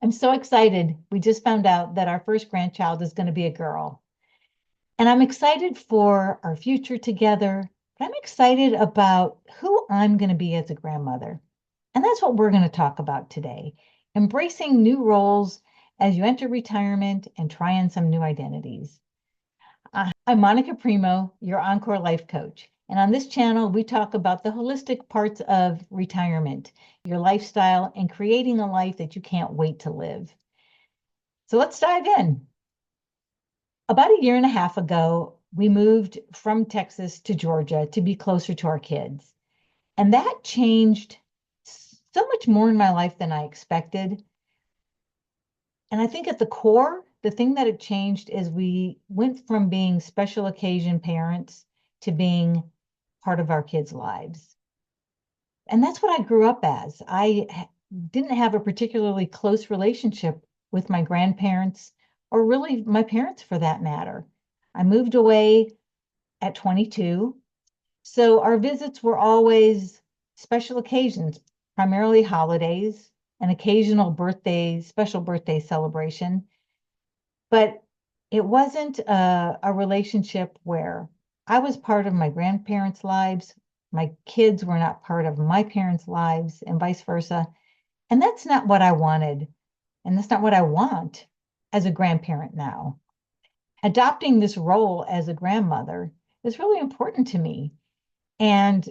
I'm so excited. We just found out that our first grandchild is going to be a girl. And I'm excited for our future together. But I'm excited about who I'm going to be as a grandmother. And that's what we're going to talk about today. Embracing new roles as you enter retirement and try on some new identities. I'm Monica Primo, your Encore life coach. And on this channel, we talk about the holistic parts of retirement, your lifestyle, and creating a life that you can't wait to live. So let's dive in. About a year and a half ago, we moved from Texas to Georgia to be closer to our kids. And that changed so much more in my life than I expected. And I think at the core, the thing that it changed is we went from being special occasion parents to being part of our kids' lives. And that's what I grew up as. I didn't have a particularly close relationship with my grandparents, or really my parents for that matter. I moved away at 22. So our visits were always special occasions, primarily holidays, an occasional birthday, special birthday celebration. But it wasn't a relationship where I was part of my grandparents' lives, my kids were not part of my parents' lives, and vice versa. And that's not what I wanted. And that's not what I want as a grandparent now. Adopting this role as a grandmother is really important to me. And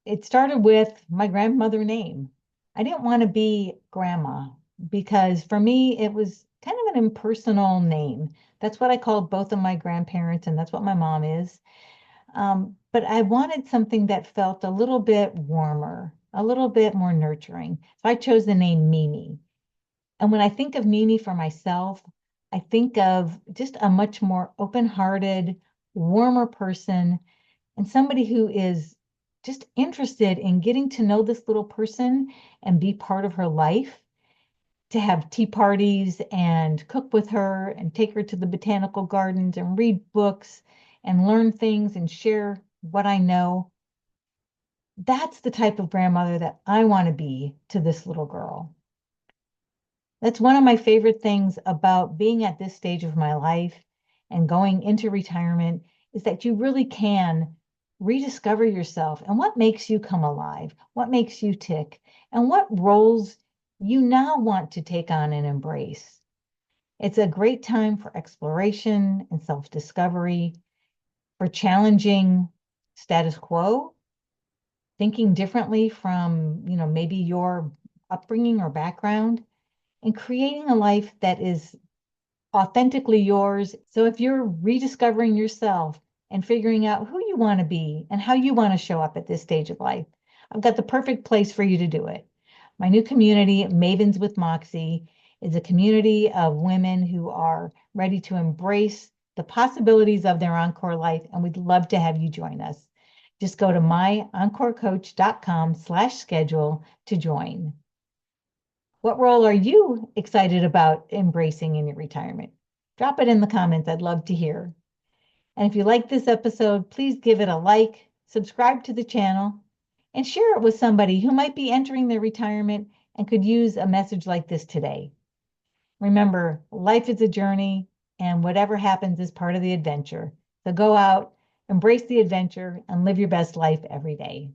it started with my grandmother name. I didn't want to be grandma because for me, it was kind of an impersonal name. That's what I called both of my grandparents, and that's what my mom is. But I wanted something that felt a little bit warmer, a little bit more nurturing. So I chose the name Mimi. And when I think of Mimi for myself, I think of just a much more open-hearted, warmer person and somebody who is just interested in getting to know this little person and be part of her life, to have tea parties and cook with her and take her to the botanical gardens and read books and learn things and share what I know. That's the type of grandmother that I want to be to this little girl. That's one of my favorite things about being at this stage of my life and going into retirement is that you really can rediscover yourself and what makes you come alive, what makes you tick, and what roles you now want to take on and embrace. It's a great time for exploration and self-discovery, for challenging status quo, thinking differently from, maybe your upbringing or background, and creating a life that is authentically yours. So if you're rediscovering yourself and figuring out who you want to be and how you want to show up at this stage of life, I've got the perfect place for you to do it. My new community, Mavens with Moxie, is a community of women who are ready to embrace the possibilities of their Encore life, and we'd love to have you join us. Just go to myencorecoach.com/schedule to join. What role are you excited about embracing in your retirement? Drop it in the comments. I'd love to hear. And if you like this episode, please give it a like, subscribe to the channel, and share it with somebody who might be entering their retirement and could use a message like this today. Remember, life is a journey, and whatever happens is part of the adventure. So go out, embrace the adventure, and live your best life every day.